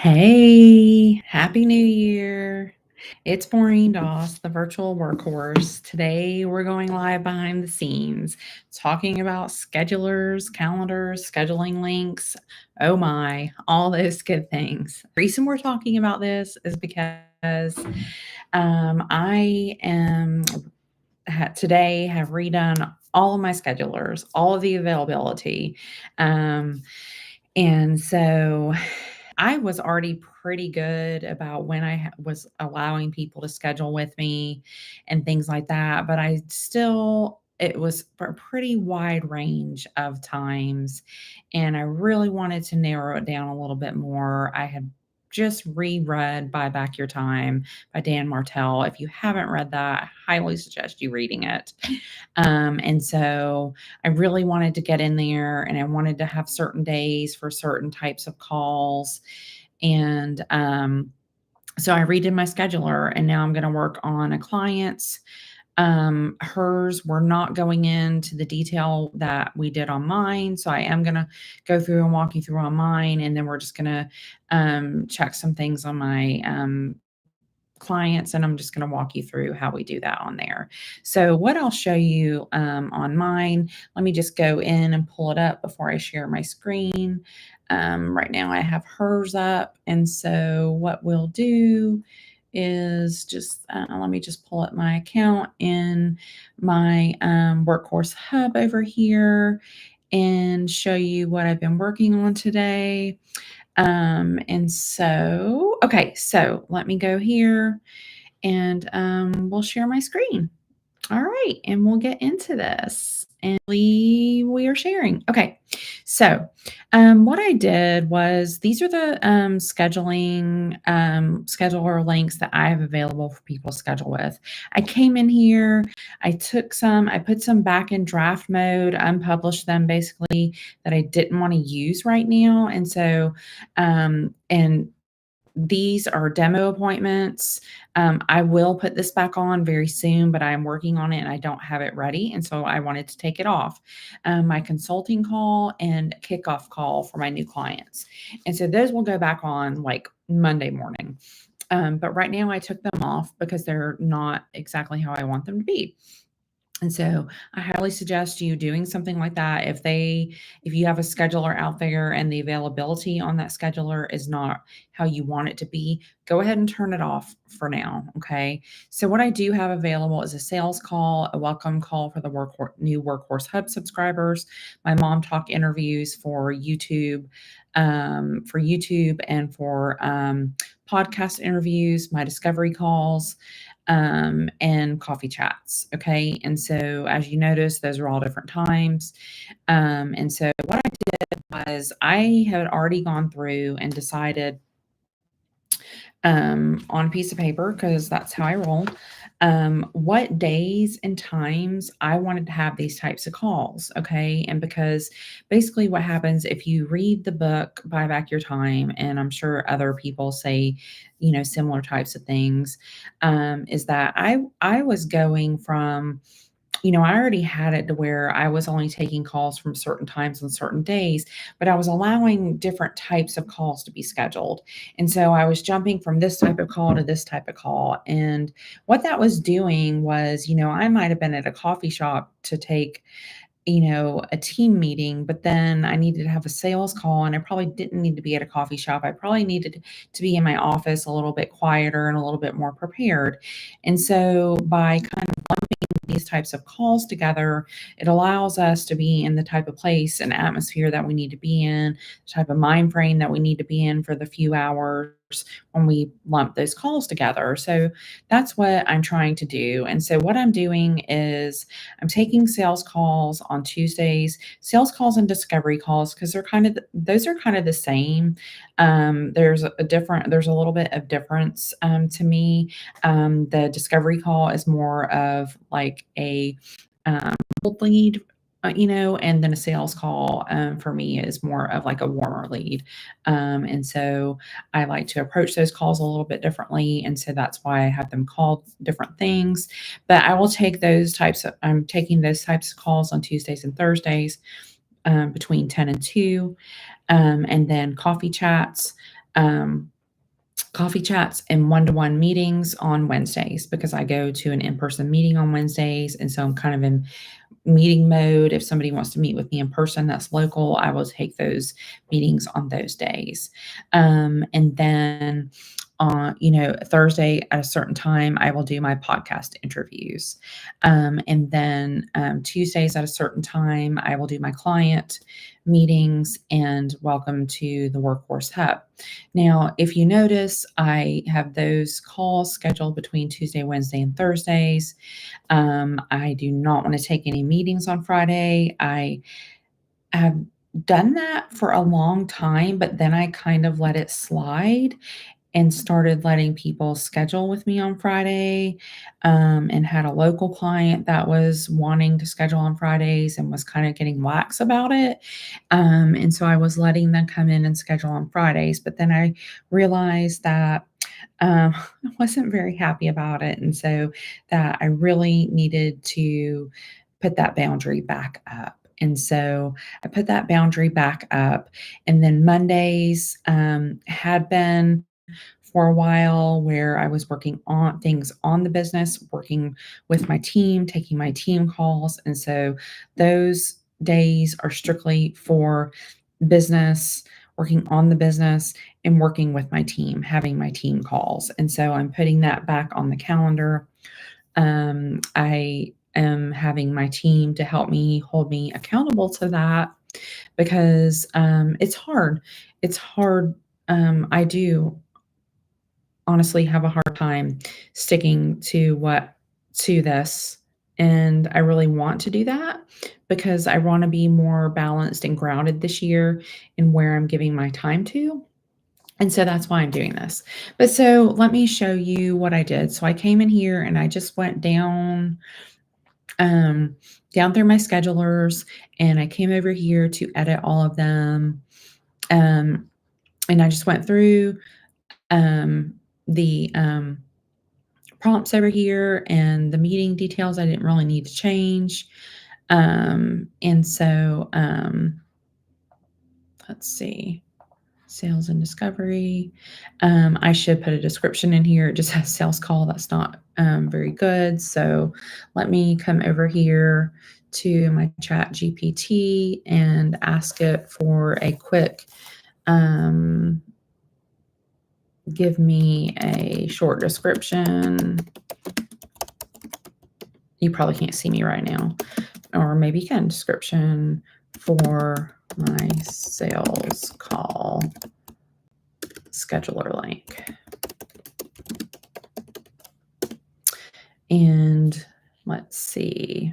Hey, Happy New Year. It's Maureen Doss, the virtual workhorse. Today we're going live behind the scenes, talking about schedulers, calendars, scheduling links. Oh my, all those good things. The reason we're talking about this is because I am today have redone all of my schedulers, all of the availability. Um, and so I was already pretty good about when was allowing people to schedule with me and things like that, but it was for a pretty wide range of times. And I really wanted to narrow it down a little bit more. I had just reread Buy Back Your Time by Dan Martell. If you haven't read that, I highly suggest you reading it. And so I really wanted to get in there and I wanted to have certain days for certain types of calls. And so I redid my scheduler and now I'm going to work on a client's. Hers were not going into the detail that we did on mine. So I am going to go through and walk you through on mine. And then we're just going to check some things on my clients, and I'm just going to walk you through how we do that on there. So what I'll show you on mine, let me just go in and pull it up before I share my screen. Right now I have hers up, and so what we'll do is just let me just pull up my account in my Workhorse Hub over here and show you what I've been working on today. Okay, so let me go here and we'll share my screen. All right, and we'll get into this. And we are sharing. Okay, so what I did was these are the scheduler links that I have available for people to schedule with. I came in here, I put some back in draft mode, unpublished them basically that I didn't want to use right now, and so and these are demo appointments. I will put this back on very soon, but I'm working on it and I don't have it ready. And so I wanted to take it off. My consulting call and kickoff call for my new clients. And so those will go back on like Monday morning. But right now I took them off because they're not exactly how I want them to be. And so I highly suggest you doing something like that. If you have a scheduler out there and the availability on that scheduler is not how you want it to be, go ahead and turn it off for now. Okay. So what I do have available is a sales call, a welcome call for the new Workhorse Hub subscribers, my Mom Talk interviews for YouTube and for podcast interviews, my discovery calls, and coffee chats. Okay. And so as you notice, those are all different times. And so what I did was I had already gone through and decided on a piece of paper, because that's how I roll, what days and times I wanted to have these types of calls. Okay. And because basically what happens if you read the book, Buy Back Your Time, and I'm sure other people say, similar types of things, is that I was going from, I already had it to where I was only taking calls from certain times on certain days, but I was allowing different types of calls to be scheduled. And so I was jumping from this type of call to this type of call. And what that was doing was, I might have been at a coffee shop to take a team meeting, but then I needed to have a sales call and I probably didn't need to be at a coffee shop. I probably needed to be in my office a little bit quieter and a little bit more prepared. And so by kind of lumping these types of calls together, it allows us to be in the type of place and atmosphere that we need to be in, the type of mind frame that we need to be in for the few hours when we lump those calls together. So that's what I'm trying to do. And so what I'm doing is I'm taking sales calls on Tuesdays, sales calls and discovery calls, because those are kind of the same. There's a little bit of difference to me. The discovery call is more of like a cold lead, and then a sales call for me is more of like a warmer lead. And so I like to approach those calls a little bit differently. And so that's why I have them called different things. But I'm taking those types of calls on Tuesdays and Thursdays between 10 and 2. And then coffee chats coffee chats and one-to-one meetings on Wednesdays because I go to an in-person meeting on Wednesdays. And so I'm kind of in meeting mode. If somebody wants to meet with me in person that's local, I will take those meetings on those days. And then on, Thursday at a certain time, I will do my podcast interviews. And then Tuesdays at a certain time, I will do my client meetings and welcome to the Workhorse Hub. Now, if you notice, I have those calls scheduled between Tuesday, Wednesday, and Thursdays. I do not want to take any meetings on Friday. I have done that for a long time, but then I kind of let it slide and started letting people schedule with me on Friday, and had a local client that was wanting to schedule on Fridays and was kind of getting lax about it. And so I was letting them come in and schedule on Fridays, but then I realized that I wasn't very happy about it. And so that I really needed to put that boundary back up. And so I put that boundary back up. And then Mondays had been for a while where I was working on things on the business, working with my team, taking my team calls. And so those days are strictly for business, working on the business, and working with my team, having my team calls. And so I'm putting that back on the calendar. I am having my team to help me hold me accountable to that because it's hard. It's hard. I do honestly have a hard time sticking to this. And I really want to do that because I want to be more balanced and grounded this year in where I'm giving my time to. And so that's why I'm doing this. But so let me show you what I did. So I came in here and I just went down through my schedulers, and I came over here to edit all of them. And I just went through the prompts over here, and the meeting details I didn't really need to change. And so let's see, sales and discovery. I should put a description in here. It just has sales call. That's not very good. So let me come over here to my chat GPT and ask it for a quick give me a short description. You probably can't see me right now, or maybe you can. Description for my sales call scheduler link. And let's see.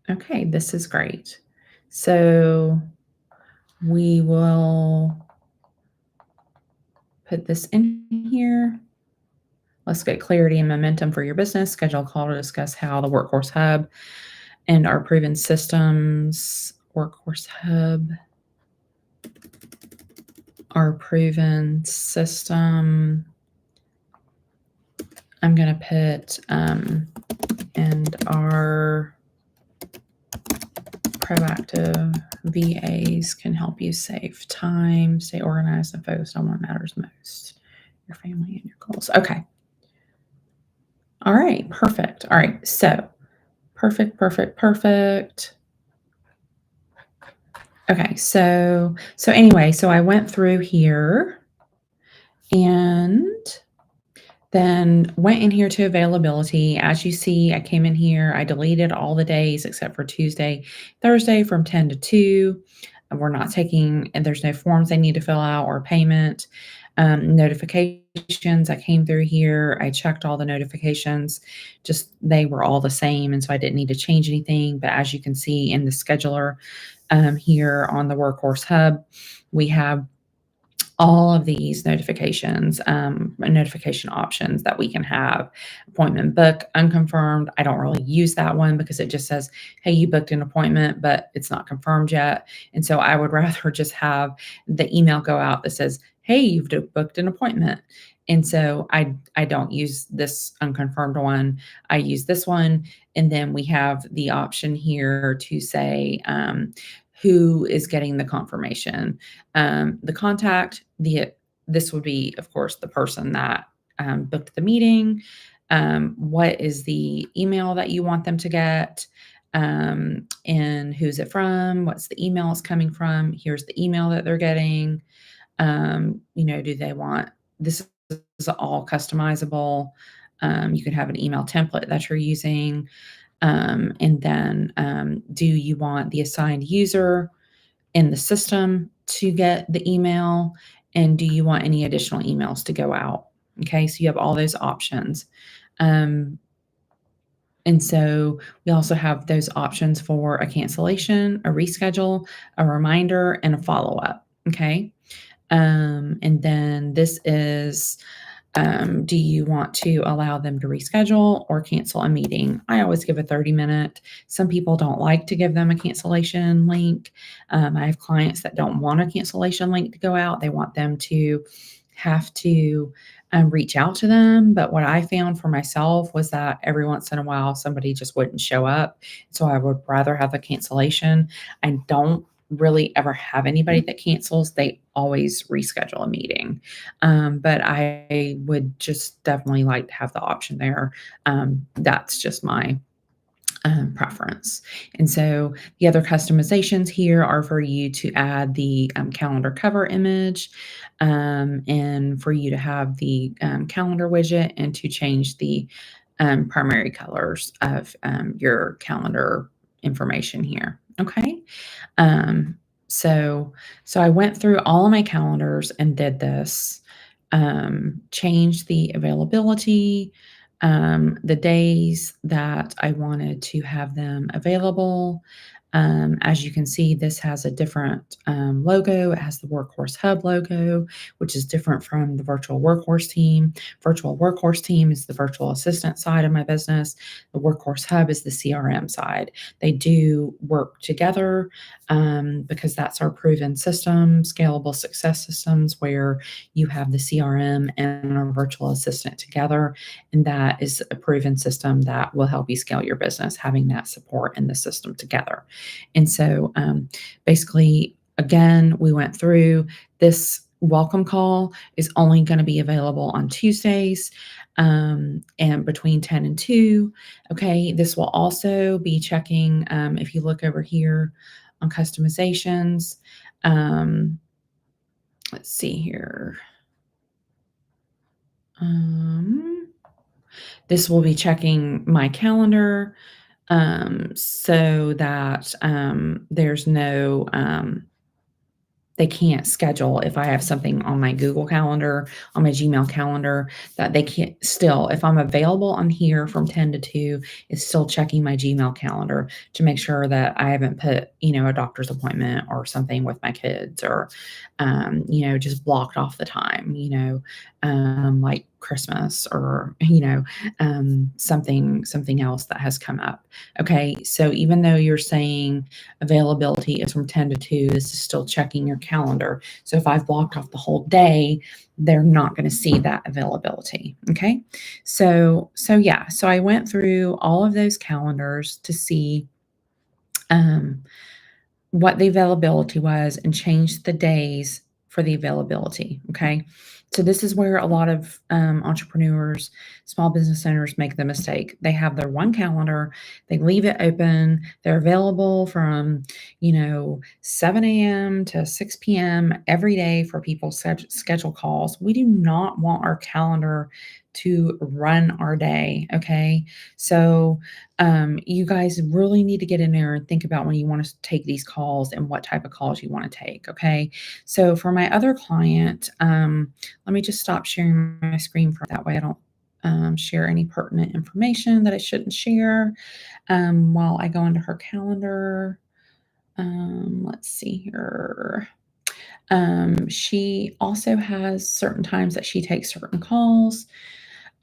Okay, this is great. So we will put this in here. Let's get clarity and momentum for your business. Schedule a call to discuss how the Workhorse Hub and our proven systems, Workhorse Hub, our proven system. I'm going to put, and our proactive VAs can help you save time, stay organized, and focused on what matters most, your family and your goals. Okay. All right. Perfect. All right. So perfect. Okay. So anyway, so I went through here and then went in here to availability. As you see, I came in here, I deleted all the days except for Tuesday, Thursday from 10 to 2. We're not taking, and there's no forms they need to fill out or payment. Notifications, I came through here, I checked all the notifications, just they were all the same. And so I didn't need to change anything. But as you can see in the scheduler here on the Workhorse Hub, we have all of these notifications, notification options that we can have. Appointment book, unconfirmed. I don't really use that one because it just says, hey, you booked an appointment, but it's not confirmed yet. And so I would rather just have the email go out that says, hey, you've booked an appointment. And so I don't use this unconfirmed one. I use this one. And then we have the option here to say, who is getting the confirmation, the contact, the this would be, of course, the person that booked the meeting. What is the email that you want them to get? And who's it from? What's the email it's coming from? Here's the email that they're getting. Do they want this is all customizable. You could have an email template that you're using. And then do you want the assigned user in the system to get the email? And do you want any additional emails to go out? Okay, so you have all those options. And so we also have those options for a cancellation, a reschedule, a reminder, and a follow up. Okay. And then this is do you want to allow them to reschedule or cancel a meeting? I always give a 30-minute. Some people don't like to give them a cancellation link. I have clients that don't want a cancellation link to go out. They want them to have to reach out to them. But what I found for myself was that every once in a while, somebody just wouldn't show up. So I would rather have a cancellation. I don't really ever have anybody that cancels. They always reschedule a meeting. But I would just definitely like to have the option there. That's just my preference. And so the other customizations here are for you to add the calendar cover image, and for you to have the calendar widget, and to change the primary colors of your calendar information here. Okay. Um, so I went through all of my calendars and did this, changed the availability, the days that I wanted to have them available. As you can see, this has a different logo. It has the Workhorse Hub logo, which is different from the Virtual Workhorse team. Virtual Workhorse team is the virtual assistant side of my business. The Workhorse Hub is the CRM side. They do work together because that's our proven system, scalable success systems, where you have the CRM and our virtual assistant together. And that is a proven system that will help you scale your business, having that support in the system together. And so basically, again, we went through this welcome call is only going to be available on Tuesdays and between 10 and 2. Okay, this will also be checking, if you look over here on customizations, let's see here. This will be checking my calendar so that there's no they can't schedule if I have something on my Google Calendar, on my Gmail calendar, that they can't still, if I'm available on here from 10 to 2, it's still checking my Gmail calendar to make sure that I haven't put, a doctor's appointment or something with my kids, or, just blocked off the time, like Christmas, or, something else that has come up. Okay. So even though you're saying availability is from 10 to 2, this is still checking your calendar. So if I've blocked off the whole day, they're not going to see that availability. Okay. So yeah, so I went through all of those calendars to see what the availability was and changed the days for the availability. Okay. So this is where a lot of entrepreneurs, small business owners make the mistake. They have their one calendar, they leave it open, they're available from, 7 a.m. to 6 p.m. every day for people schedule calls. We do not want our calendar to run our day. Okay. So you guys really need to get in there and think about when you want to take these calls and what type of calls you want to take. Okay. So for my other client, let me just stop sharing my screen for that way I don't share any pertinent information that I shouldn't share while I go into her calendar. Let's see here. She also has certain times that she takes certain calls.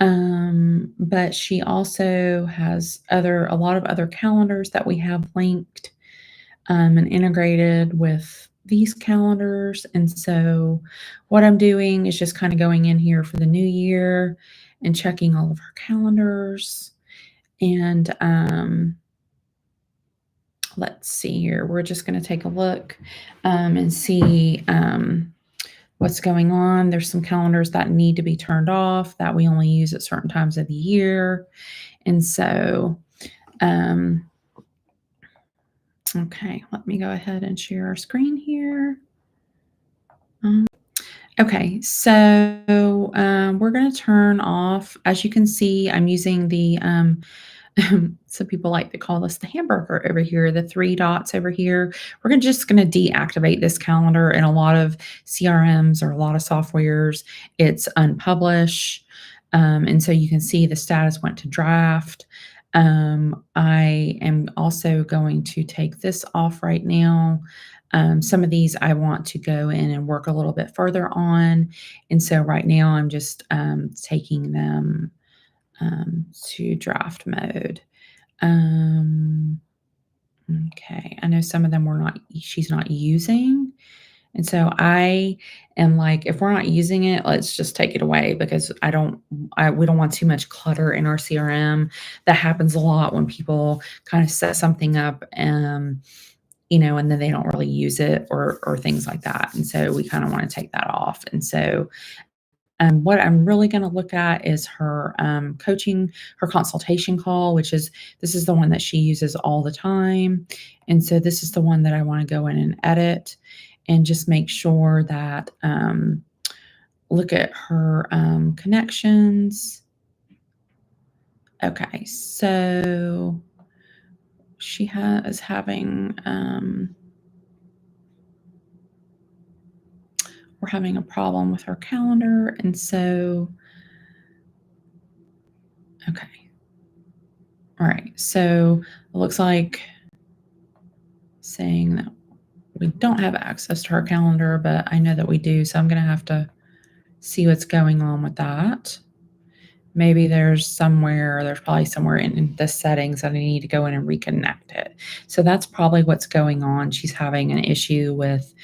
But she also has a lot of other calendars that we have linked and integrated with these calendars. And so what I'm doing is just kind of going in here for the new year and checking all of her calendars. And let's see here. We're just going to take a look and see what's going on. There's some calendars that need to be turned off that we only use at certain times of the year. And so, um, okay, let me go ahead and share our screen here. Okay, so we're going to turn off. As you can see, I'm using the, some people like to call this the hamburger over here, the three dots over here. We're just going to deactivate this calendar. In a lot of CRMs or a lot of softwares, it's unpublish. And so you can see the status went to draft. I am also going to take this off right now. Some of these I want to go in and work a little bit further on. And so right now I'm just taking them to draft mode. Okay, I know some of them she's not using. And so I am like, if we're not using it, let's just take it away because we don't want too much clutter in our CRM. That happens a lot when people kind of set something up, and then they don't really use it or things like that. And so we kind of want to take that off. And so what I'm really going to look at is her her consultation call, this is the one that she uses all the time. And so this is the one that I want to go in and edit and just make sure that, look at her connections. Okay, so she is having, we're having a problem with her calendar. And so, okay. All right. So it looks like saying that we don't have access to her calendar, but I know that we do. So I'm going to have to see what's going on with that. Maybe there's probably somewhere in the settings that I need to go in and reconnect it. So that's probably what's going on. She's having an issue with,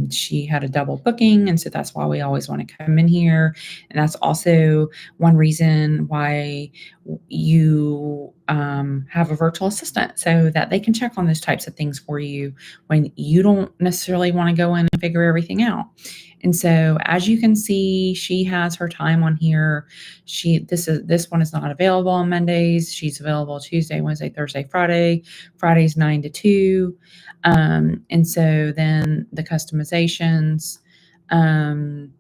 she had a double booking. And so that's why we always want to come in here. And that's also one reason why you have a virtual assistant so that they can check on those types of things for you when you don't necessarily want to go in and figure everything out. And so as you can see, she has her time on here. This one is not available on Mondays. She's available Tuesday, Wednesday, Thursday, Friday. Friday's 9 to 2. And so then the customizations. And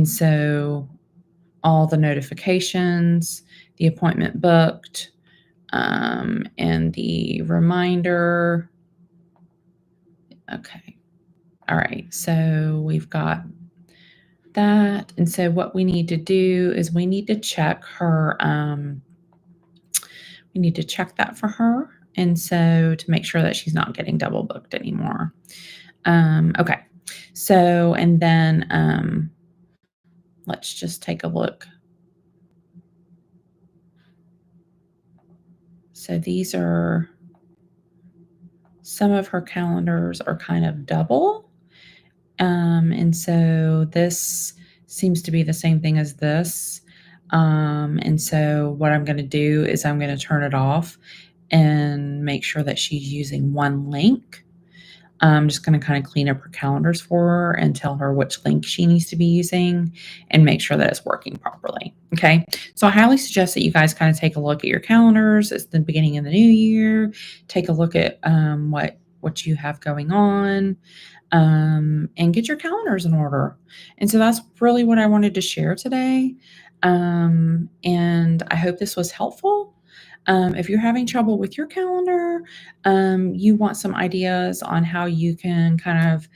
so all the notifications, the appointment booked, and the reminder. Okay. All right, so we've got that. And so what we need to do is we need to check her, we need to check that for her. And so to make sure that she's not getting double booked anymore. Okay, so, and then let's just take a look. So these are, some of her calendars are kind of double. And so this seems to be the same thing as this. And so what I'm going to do is I'm going to turn it off and make sure that she's using one link. I'm just going to kind of clean up her calendars for her and tell her which link she needs to be using and make sure that it's working properly. Okay. So I highly suggest that you guys kind of take a look at your calendars. It's the beginning of the new year. Take a look at what you have going on. And get your calendars in order. And so that's really what I wanted to share today. And I hope this was helpful. If you're having trouble with your calendar, you want some ideas on how you can kind of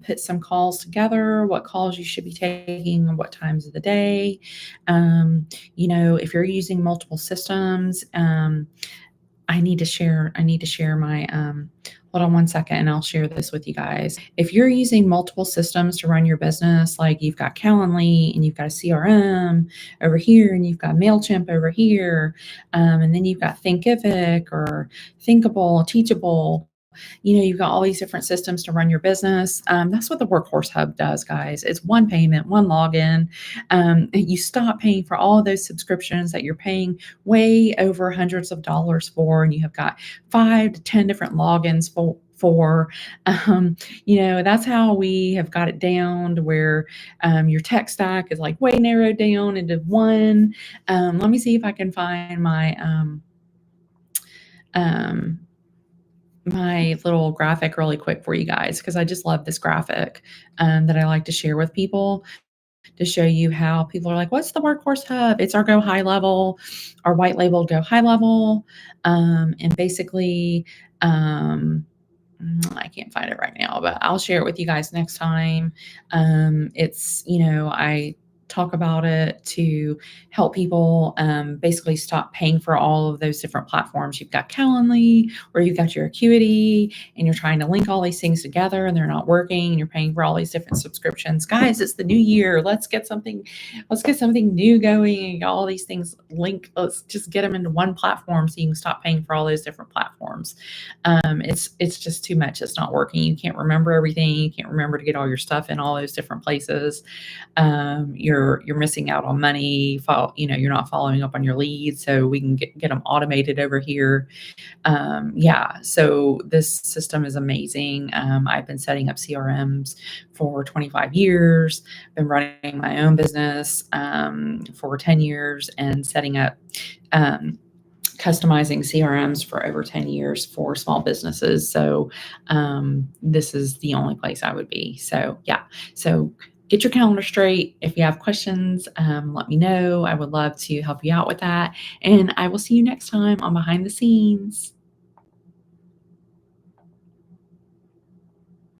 put some calls together, what calls you should be taking, and what times of the day. If you're using multiple systems, I need to share my, hold on one second and I'll share this with you guys. If you're using multiple systems to run your business, like you've got Calendly and you've got a CRM over here and you've got MailChimp over here, and then you've got Thinkific or Thinkable, Teachable, you've got all these different systems to run your business. That's what the Workhorse Hub does, guys. It's one payment, one login. You stop paying for all of those subscriptions that you're paying way over hundreds of dollars for, and you have got 5 to 10 different logins for. That's how we have got it down to where your tech stack is like way narrowed down into one. Let me see if I can find um, my little graphic really quick for you guys because I just love this graphic that I like to share with people to show you how people are like, what's the Workhorse Hub? It's our Go High Level, our white labeled Go High Level. And basically, I can't find it right now, but I'll share it with you guys next time. I talk about it to help people basically stop paying for all of those different platforms. You've got Calendly, or you've got your Acuity, and you're trying to link all these things together and they're not working, and you're paying for all these different subscriptions. Guys, it's the new year. Let's get something new going and all these things linked. Let's just get them into one platform so you can stop paying for all those different platforms. It's just too much. It's not working. You can't remember everything. You can't remember to get all your stuff in all those different places. You're missing out on money. You're not following up on your leads, so we can get them automated over here. Yeah, so this system is amazing. I've been setting up CRMs for 25 years, been running my own business for 10 years, and setting up customizing CRMs for over 10 years for small businesses. So this is the only place I would be. So yeah, so get your calendar straight. If you have questions, let me know. I would love to help you out with that. And I will see you next time on Behind the Scenes.